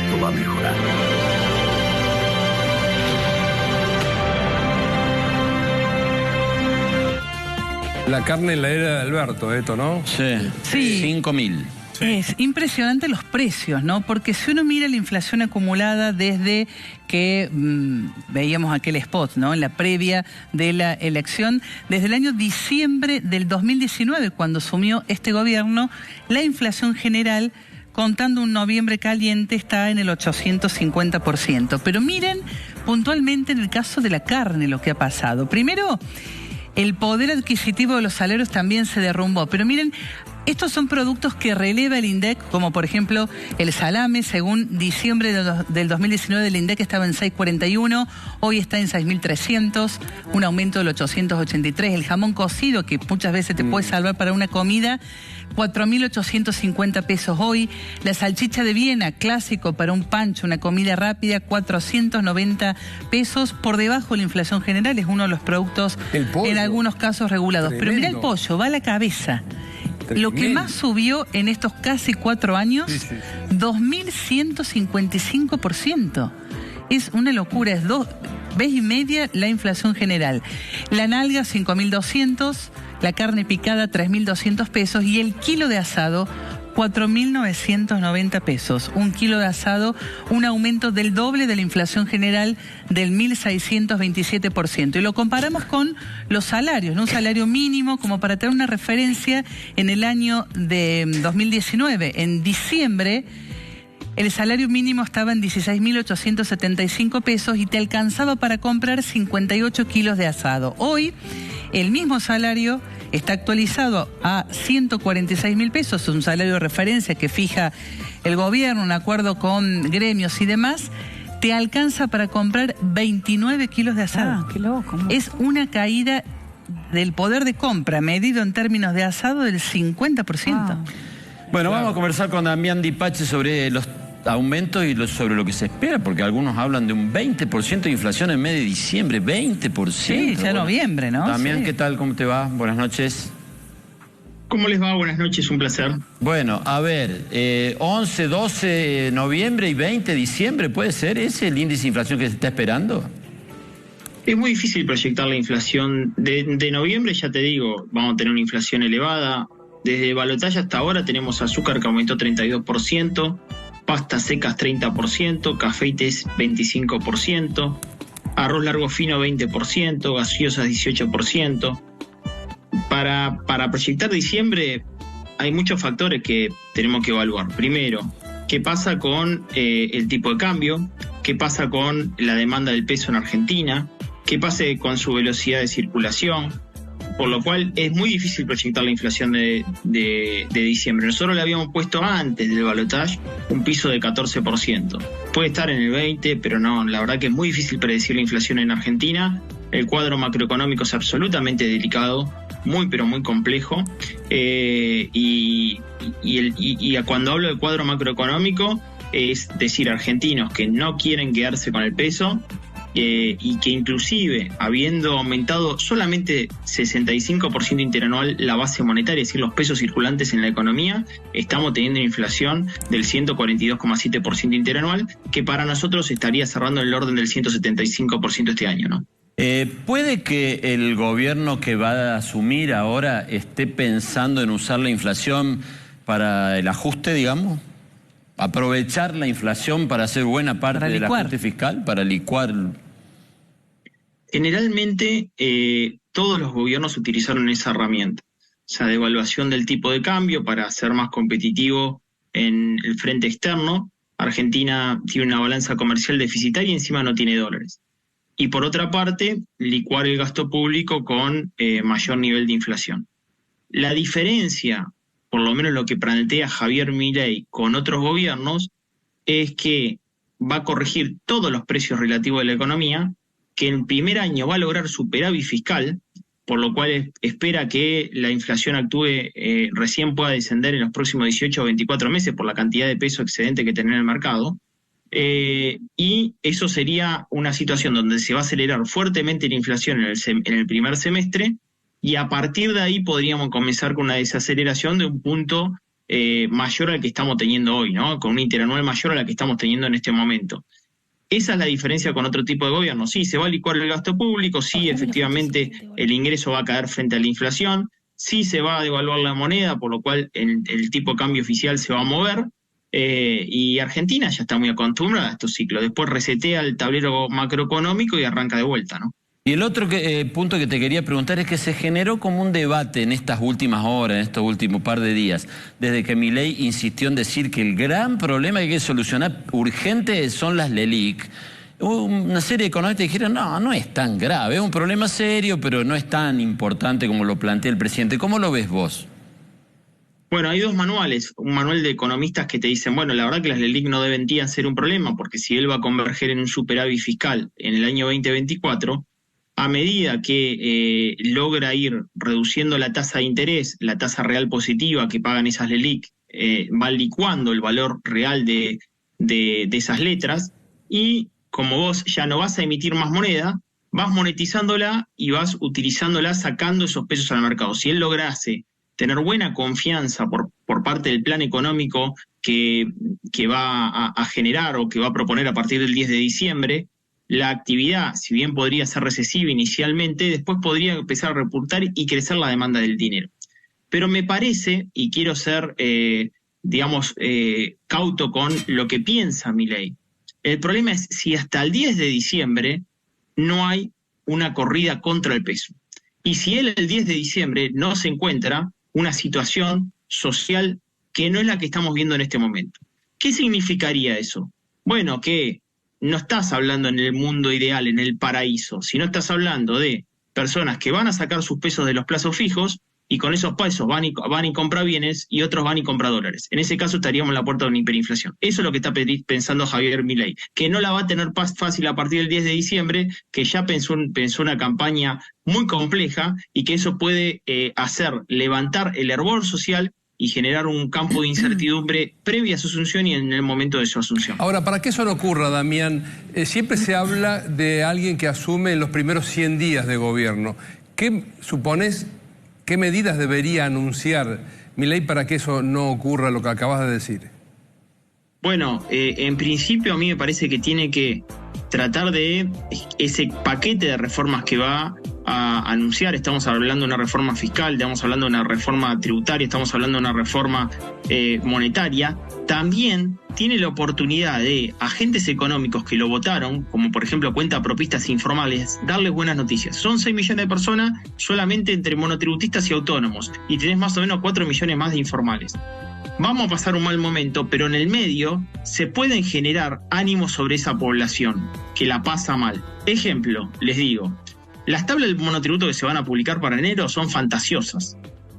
esto va a mejorar. La carne en la era de Alberto, esto, ¿no? Sí. 5.000. Es impresionante los precios, ¿no? Porque si uno mira la inflación acumulada desde que veíamos aquel spot, ¿no? En la previa de la elección, desde el año diciembre del 2019, cuando asumió este gobierno, la inflación general, contando un noviembre caliente, está en el 850%. Pero miren puntualmente en el caso de la carne lo que ha pasado. Primero, el poder adquisitivo de los salarios también se derrumbó. Pero miren, estos son productos que releva el INDEC, como por ejemplo el salame. Según diciembre del 2019, el INDEC estaba en 6.41, hoy está en 6.300, un aumento del 883. El jamón cocido, que muchas veces te puede salvar para una comida, 4.850 pesos hoy. La salchicha de Viena, clásico para un pancho, una comida rápida, 490 pesos, por debajo de la inflación general. Es uno de los productos en algunos casos regulados. Tremendo. Pero mira el pollo, va a la cabeza. Lo que más subió en estos casi 4 años, 2.155%. Es una locura, es 2 veces y media la inflación general. La nalga, 5.200, la carne picada, 3.200 pesos y el kilo de asado, 4.990 pesos. Un kilo de asado, un aumento del doble de la inflación general del 1.627%. Y lo comparamos con los salarios, ¿no? Un salario mínimo, como para tener una referencia, en el año de 2019, en diciembre, el salario mínimo estaba en 16.875 pesos y te alcanzaba para comprar 58 kilos de asado. Hoy, el mismo salario está actualizado a 146.000 pesos, un salario de referencia que fija el gobierno, un acuerdo con gremios y demás, te alcanza para comprar 29 kilos de asado. Qué loco. Es una caída del poder de compra, medido en términos de asado, del 50%. Bueno, vamos a conversar con Damián Dipache sobre los aumentos y sobre lo que se espera, porque algunos hablan de un 20% de inflación en mes de diciembre, 20%. Sí, ya noviembre, ¿no? Damián, Sí. ¿qué tal? ¿Cómo te va? Buenas noches. ¿Cómo les va? Buenas noches, un placer. Bueno, a ver, 11, 12 noviembre y 20 diciembre, ¿puede ser ese el índice de inflación que se está esperando? Es muy difícil proyectar la inflación. De noviembre, ya te digo, vamos a tener una inflación elevada. Desde balotaje hasta ahora tenemos azúcar que aumentó 32%, pastas secas 30%, café y té 25%, arroz largo fino 20%, gaseosas 18%. Para proyectar diciembre hay muchos factores que tenemos que evaluar. Primero, ¿qué pasa con el tipo de cambio? ¿Qué pasa con la demanda del peso en Argentina? ¿Qué pasa con su velocidad de circulación? Por lo cual es muy difícil proyectar la inflación de diciembre. Nosotros le habíamos puesto antes del balotaje un piso de 14%. Puede estar en el 20%, pero no, la verdad que es muy difícil predecir la inflación en Argentina. El cuadro macroeconómico es absolutamente delicado, muy pero muy complejo. Y cuando hablo de cuadro macroeconómico, es decir, argentinos que no quieren quedarse con el peso, y que inclusive, habiendo aumentado solamente 65% interanual la base monetaria, es decir, los pesos circulantes en la economía, estamos teniendo una inflación del 142,7% interanual, que para nosotros estaría cerrando en el orden del 175% este año, ¿no? ¿Puede que el gobierno que va a asumir ahora esté pensando en usar la inflación para el ajuste, digamos? ¿Aprovechar la inflación para hacer buena parte del ajuste fiscal? ¿Para licuar? Generalmente todos los gobiernos utilizaron esa herramienta, o sea, devaluación del tipo de cambio para ser más competitivo en el frente externo. Argentina tiene una balanza comercial deficitaria y encima no tiene dólares. Y por otra parte, licuar el gasto público con mayor nivel de inflación. La diferencia, por lo menos lo que plantea Javier Milei con otros gobiernos, es que va a corregir todos los precios relativos de la economía, que en el primer año va a lograr superávit fiscal, por lo cual espera que la inflación actúe, recién pueda descender en los próximos 18 o 24 meses por la cantidad de peso excedente que tiene en el mercado. Y eso sería una situación donde se va a acelerar fuertemente la inflación en el primer semestre, y a partir de ahí podríamos comenzar con una desaceleración de un punto mayor al que estamos teniendo hoy, ¿no? Con un interanual mayor a la que estamos teniendo en este momento. Esa es la diferencia con otro tipo de gobierno. Sí, se va a licuar el gasto público, sí, efectivamente el ingreso va a caer frente a la inflación, sí se va a devaluar la moneda, por lo cual el tipo de cambio oficial se va a mover, y Argentina ya está muy acostumbrada a estos ciclos. Después resetea el tablero macroeconómico y arranca de vuelta, ¿no? Y el otro punto que te quería preguntar es que se generó como un debate en estas últimas horas, en estos últimos par de días, desde que Milei insistió en decir que el gran problema que hay que solucionar urgente son las LELIQ. Hubo una serie de economistas que dijeron, no es tan grave, es un problema serio, pero no es tan importante como lo plantea el presidente. ¿Cómo lo ves vos? Bueno, hay dos manuales. Un manual de economistas que te dicen, bueno, la verdad que las LELIQ no deberían ser un problema, porque si él va a converger en un superávit fiscal en el año 2024, a medida que logra ir reduciendo la tasa de interés, la tasa real positiva que pagan esas LELIQ, va licuando el valor real de esas letras, y como vos ya no vas a emitir más moneda, vas monetizándola y vas utilizándola sacando esos pesos al mercado. Si él lograse tener buena confianza por parte del plan económico que va a generar o que va a proponer a partir del 10 de diciembre, la actividad, si bien podría ser recesiva inicialmente, después podría empezar a repuntar y crecer la demanda del dinero. Pero me parece, y quiero ser, cauto con lo que piensa Milei, el problema es si hasta el 10 de diciembre no hay una corrida contra el peso. Y si él el 10 de diciembre no se encuentra una situación social que no es la que estamos viendo en este momento. ¿Qué significaría eso? Bueno, que no estás hablando en el mundo ideal, en el paraíso, sino estás hablando de personas que van a sacar sus pesos de los plazos fijos y con esos pesos van y compran bienes y otros van y compran dólares. En ese caso estaríamos en la puerta de una hiperinflación. Eso es lo que está pensando Javier Milei, que no la va a tener fácil a partir del 10 de diciembre, que ya pensó una campaña muy compleja y que eso puede hacer levantar el hervor social y generar un campo de incertidumbre previa a su asunción y en el momento de su asunción. Ahora, para que eso no ocurra, Damián, siempre se habla de alguien que asume en los primeros 100 días de gobierno. ¿Qué supones, qué medidas debería anunciar Milei para que eso no ocurra, lo que acabas de decir? Bueno, en principio a mí me parece que tiene que tratar de ese paquete de reformas que va a anunciar. Estamos hablando de una reforma fiscal, estamos hablando de una reforma tributaria, estamos hablando de una reforma monetaria. También tiene la oportunidad de agentes económicos que lo votaron, como por ejemplo cuentapropistas informales, darles buenas noticias. Son 6 millones de personas solamente entre monotributistas y autónomos, y tenés más o menos 4 millones más de informales. Vamos a pasar un mal momento, pero en el medio se pueden generar ánimos sobre esa población que la pasa mal. Ejemplo, les digo, las tablas del monotributo que se van a publicar para enero son fantasiosas,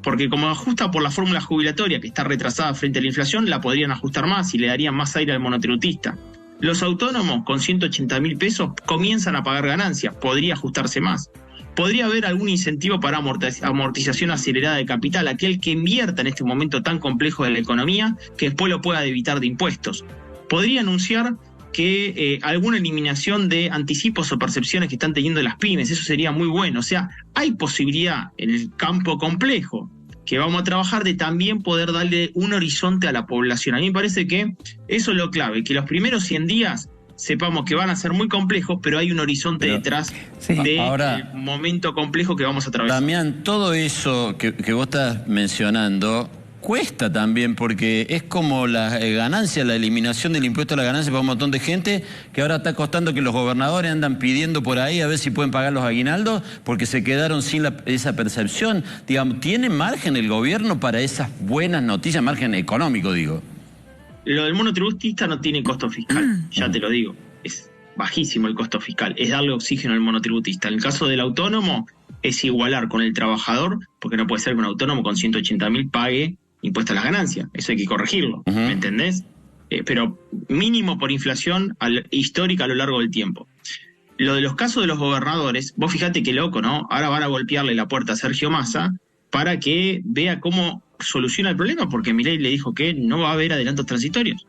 porque como ajusta por la fórmula jubilatoria que está retrasada frente a la inflación, la podrían ajustar más y le darían más aire al monotributista. Los autónomos con 180.000 pesos comienzan a pagar ganancias, podría ajustarse más. Podría haber algún incentivo para amortización acelerada de capital, aquel que invierta en este momento tan complejo de la economía, que después lo pueda debitar de impuestos. Podría anunciar que alguna eliminación de anticipos o percepciones que están teniendo las pymes, eso sería muy bueno. O sea, hay posibilidad en el campo complejo que vamos a trabajar de también poder darle un horizonte a la población. A mí me parece que eso es lo clave, que los primeros 100 días sepamos que van a ser muy complejos, pero hay un horizonte detrás del momento complejo que vamos a atravesar. Damián, todo eso que vos estás mencionando cuesta también, porque es como la ganancia, la eliminación del impuesto a la ganancia para un montón de gente, que ahora está costando que los gobernadores andan pidiendo por ahí a ver si pueden pagar los aguinaldos, porque se quedaron sin esa percepción. Digamos, ¿tiene margen el gobierno para esas buenas noticias, margen económico, digo? Lo del monotributista no tiene costo fiscal, ya te lo digo. Es bajísimo el costo fiscal, es darle oxígeno al monotributista. En el caso del autónomo, es igualar con el trabajador, porque no puede ser que un autónomo con 180.000 pague impuesto a las ganancias. Eso hay que corregirlo, ¿me entendés? Pero mínimo por inflación histórica a lo largo del tiempo. Lo de los casos de los gobernadores, vos fijate qué loco, ¿no? Ahora van a golpearle la puerta a Sergio Massa para que vea cómo soluciona el problema, porque Milei le dijo que no va a haber adelantos transitorios.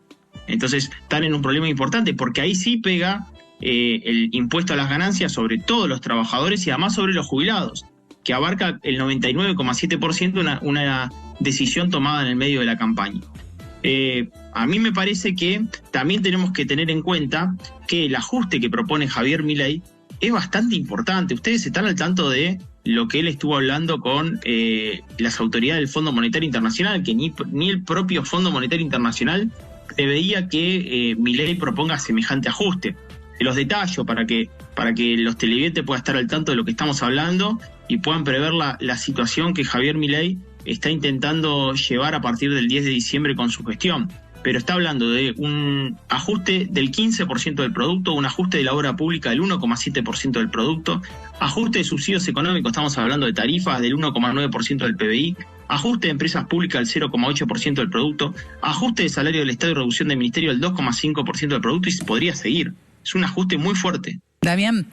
Entonces están en un problema importante, porque ahí sí pega el impuesto a las ganancias sobre todos los trabajadores y además sobre los jubilados. que abarca el 99,7%, una decisión tomada en el medio de la campaña. A mí me parece que también tenemos que tener en cuenta que el ajuste que propone Javier Milei es bastante importante. Ustedes están al tanto de lo que él estuvo hablando con las autoridades del Fondo Monetario Internacional, que ni el propio Fondo Monetario Internacional preveía que Milei proponga semejante ajuste. Se los detallo para que los televidentes puedan estar al tanto de lo que estamos hablando y puedan prever la situación que Javier Milei está intentando llevar a partir del 10 de diciembre con su gestión. Pero está hablando de un ajuste del 15% del producto, un ajuste de la obra pública del 1,7% del producto, ajuste de subsidios económicos, estamos hablando de tarifas del 1,9% del PBI, ajuste de empresas públicas del 0,8% del producto, ajuste de salario del Estado y reducción del Ministerio del 2,5% del producto, y se podría seguir. Es un ajuste muy fuerte. Damián,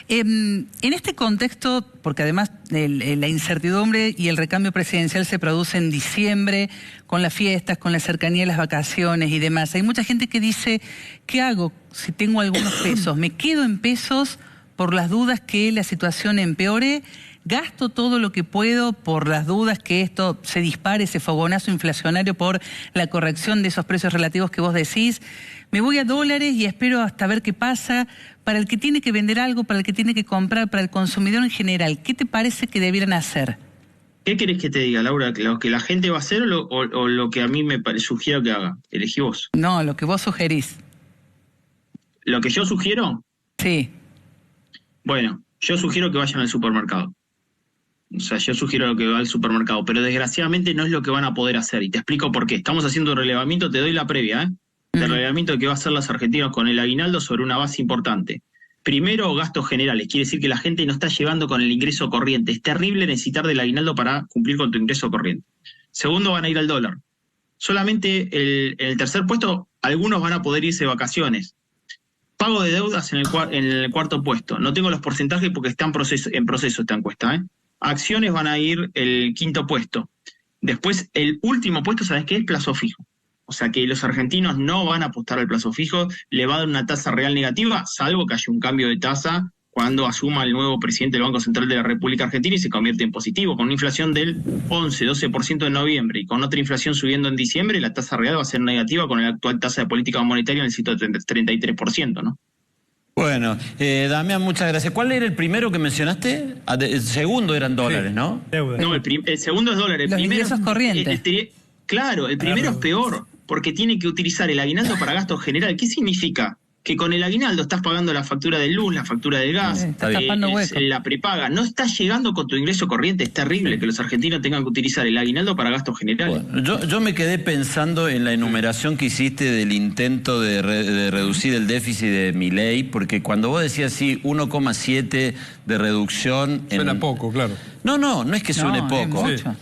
en este contexto, porque además la incertidumbre y el recambio presidencial se produce en diciembre, con las fiestas, con la cercanía de las vacaciones y demás, hay mucha gente que dice, ¿qué hago si tengo algunos pesos? ¿Me quedo en pesos por las dudas que la situación empeore? ¿Gasto todo lo que puedo por las dudas que esto se dispare, ese fogonazo inflacionario por la corrección de esos precios relativos que vos decís? ¿Me voy a dólares y espero hasta ver qué pasa? Para el que tiene que vender algo, para el que tiene que comprar, para el consumidor en general, ¿qué te parece que debieran hacer? ¿Qué querés que te diga, Laura? ¿Lo que la gente va a hacer o lo que a mí me sugiero que haga? Elegí vos. No, lo que vos sugerís. ¿Lo que yo sugiero? Sí. Bueno, yo sugiero que vayan al supermercado. O sea, yo sugiero que vayan al supermercado, pero desgraciadamente no es lo que van a poder hacer. Y te explico por qué. Estamos haciendo un relevamiento, te doy la previa, del relevamiento que va a hacer los argentinos con el aguinaldo sobre una base importante. Primero, gastos generales. Quiere decir que la gente no está llevando con el ingreso corriente. Es terrible necesitar del aguinaldo para cumplir con tu ingreso corriente. Segundo, van a ir al dólar. Solamente en el tercer puesto, algunos van a poder irse de vacaciones. Pago de deudas en el cuarto puesto. No tengo los porcentajes porque está en proceso esta encuesta. Acciones van a ir el quinto puesto. Después, el último puesto, ¿sabes qué? El plazo fijo. O sea que los argentinos no van a apostar al plazo fijo, le va a dar una tasa real negativa, salvo que haya un cambio de tasa cuando asuma el nuevo presidente del Banco Central de la República Argentina y se convierte en positivo. Con una inflación del 11-12% en noviembre y con otra inflación subiendo en diciembre, la tasa real va a ser negativa con la actual tasa de política monetaria en el 133%, ¿no? Bueno, Damián, muchas gracias. ¿Cuál era el primero que mencionaste? El segundo eran dólares, ¿no? No, el segundo es dólares. Los ingresos corrientes. Claro, el primero es peor, porque tiene que utilizar el aguinaldo para gasto general. ¿Qué significa? Que con el aguinaldo estás pagando la factura de luz, la factura del gas, la prepaga. No estás llegando con tu ingreso corriente. Es terrible que los argentinos tengan que utilizar el aguinaldo para gastos generales. Bueno, yo me quedé pensando en la enumeración que hiciste del intento de reducir el déficit de Milei, porque cuando vos decías así, 1,7 de reducción... Suena poco, claro. No es que suene poco. Es mucho.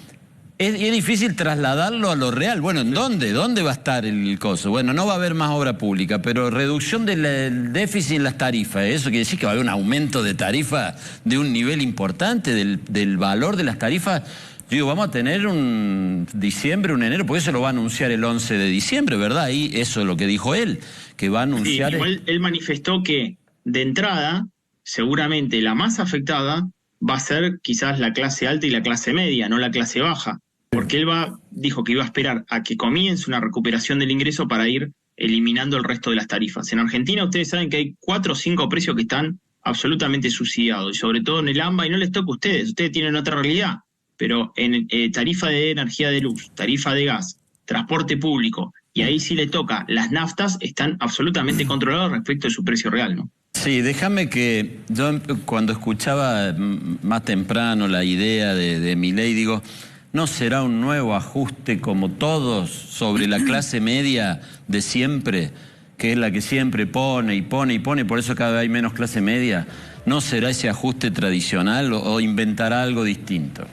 Es difícil trasladarlo a lo real. Bueno, ¿en dónde? ¿Dónde va a estar el coso? Bueno, no va a haber más obra pública, pero reducción del déficit en las tarifas. Eso quiere decir que va a haber un aumento de tarifa de un nivel importante del valor de las tarifas. Digo, vamos a tener un diciembre, un enero, porque eso lo va a anunciar el 11 de diciembre, ¿verdad? Ahí eso es lo que dijo él, que va a anunciar... Sí, igual él manifestó que, de entrada, seguramente la más afectada va a ser quizás la clase alta y la clase media, no la clase baja. Porque él dijo que iba a esperar a que comience una recuperación del ingreso para ir eliminando el resto de las tarifas. En Argentina ustedes saben que hay 4 o 5 precios que están absolutamente subsidiados, y sobre todo en el AMBA, y no les toca a ustedes tienen otra realidad, pero en tarifa de energía de luz, tarifa de gas, transporte público, y ahí sí le toca, las naftas están absolutamente controladas respecto de su precio real, ¿no? Sí, déjame que yo cuando escuchaba más temprano la idea de Milei, digo... ¿No será un nuevo ajuste como todos sobre la clase media de siempre, que es la que siempre pone y pone y pone, por eso cada vez hay menos clase media? ¿No será ese ajuste tradicional o inventará algo distinto?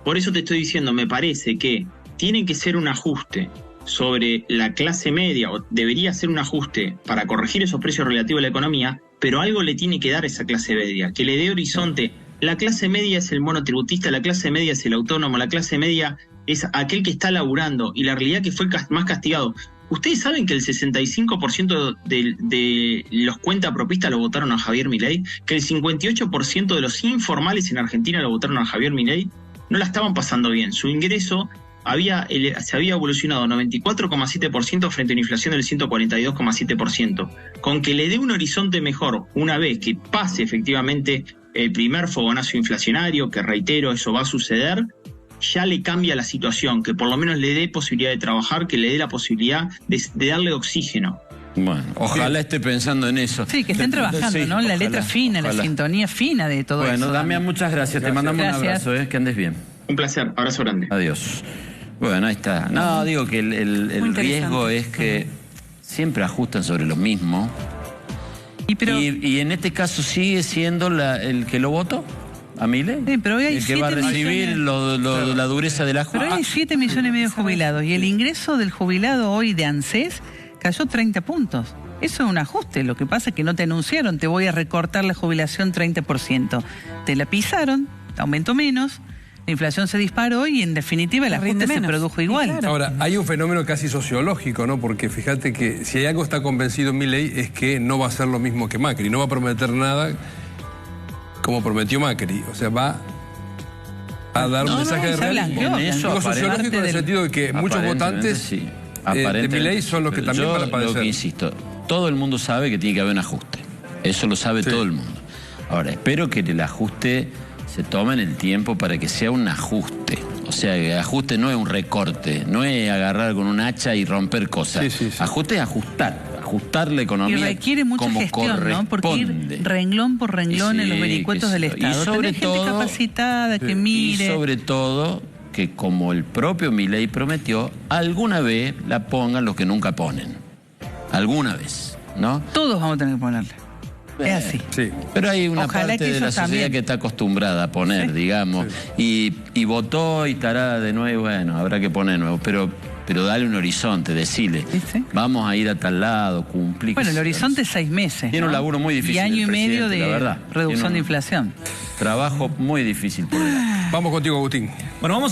Por eso te estoy diciendo, me parece que tiene que ser un ajuste sobre la clase media, o debería ser un ajuste para corregir esos precios relativos a la economía, pero algo le tiene que dar a esa clase media, que le dé horizonte. La clase media es el monotributista, la clase media es el autónomo, la clase media es aquel que está laburando, y la realidad que fue más castigado. ¿Ustedes saben que el 65% de los cuentapropistas lo votaron a Javier Milei? ¿Que el 58% de los informales en Argentina lo votaron a Javier Milei? No la estaban pasando bien. Su ingreso se había evolucionado 94,7% frente a una inflación del 142,7%. Con que le dé un horizonte mejor una vez que pase efectivamente el primer fogonazo inflacionario, que reitero, eso va a suceder, ya le cambia la situación, que por lo menos le dé posibilidad de trabajar, que le dé la posibilidad de darle oxígeno. Bueno, ojalá esté pensando en eso. Sí, que estén trabajando, sí, ¿no? La letra fina, la sintonía fina de todo eso. Bueno, Damián, muchas gracias. Te mandamos un abrazo, que andes bien. Un placer, abrazo grande. Adiós. Bueno, ahí está. No, digo que el riesgo es que siempre ajustan sobre lo mismo. Y en este caso sigue siendo el que lo votó a Milei. Sí, pero hoy hay el que va a recibir la dureza del ajuste. Pero hay 7,5 millones de jubilados y el ingreso del jubilado hoy de ANSES cayó 30 puntos. Eso es un ajuste. Lo que pasa es que no te anunciaron, te voy a recortar la jubilación 30%. Te la pisaron, aumentó menos. La inflación se disparó y en definitiva el ajuste se produjo igual. Claro. Ahora, hay un fenómeno casi sociológico, ¿no? Porque fíjate que si hay algo está convencido Milei es que no va a ser lo mismo que Macri, no va a prometer nada como prometió Macri. O sea, va a dar un mensaje de realidad. Digo sociológico en el sentido de que muchos votantes de Milei son los que también van a padecer. Lo que insisto, todo el mundo sabe que tiene que haber un ajuste. Eso lo sabe todo el mundo. Ahora, espero que el ajuste se tomen el tiempo para que sea un ajuste. O sea, el ajuste no es un recorte, no es agarrar con un hacha y romper cosas. Ajuste es ajustar la economía. Y requiere mucha como gestión, ¿no? Porque ir renglón por renglón en los vericuetos del Estado. Y sobre todo, gente capacitada que mire. Y sobre todo, que como el propio Milei prometió, alguna vez la pongan los que nunca ponen. Alguna vez, ¿no? Todos vamos a tener que ponerla. Es así. Sí. Pero hay una parte de la sociedad que está acostumbrada a poner, digamos, y votó y estará de nuevo, bueno, habrá que poner de nuevo, pero dale un horizonte, decile, vamos a ir a tal lado, cumplir. Bueno, el horizonte es 6 meses. Tiene un laburo muy difícil. Y año y medio de reducción de inflación. Trabajo muy difícil por delante. Vamos contigo, Agustín. Bueno, vamos a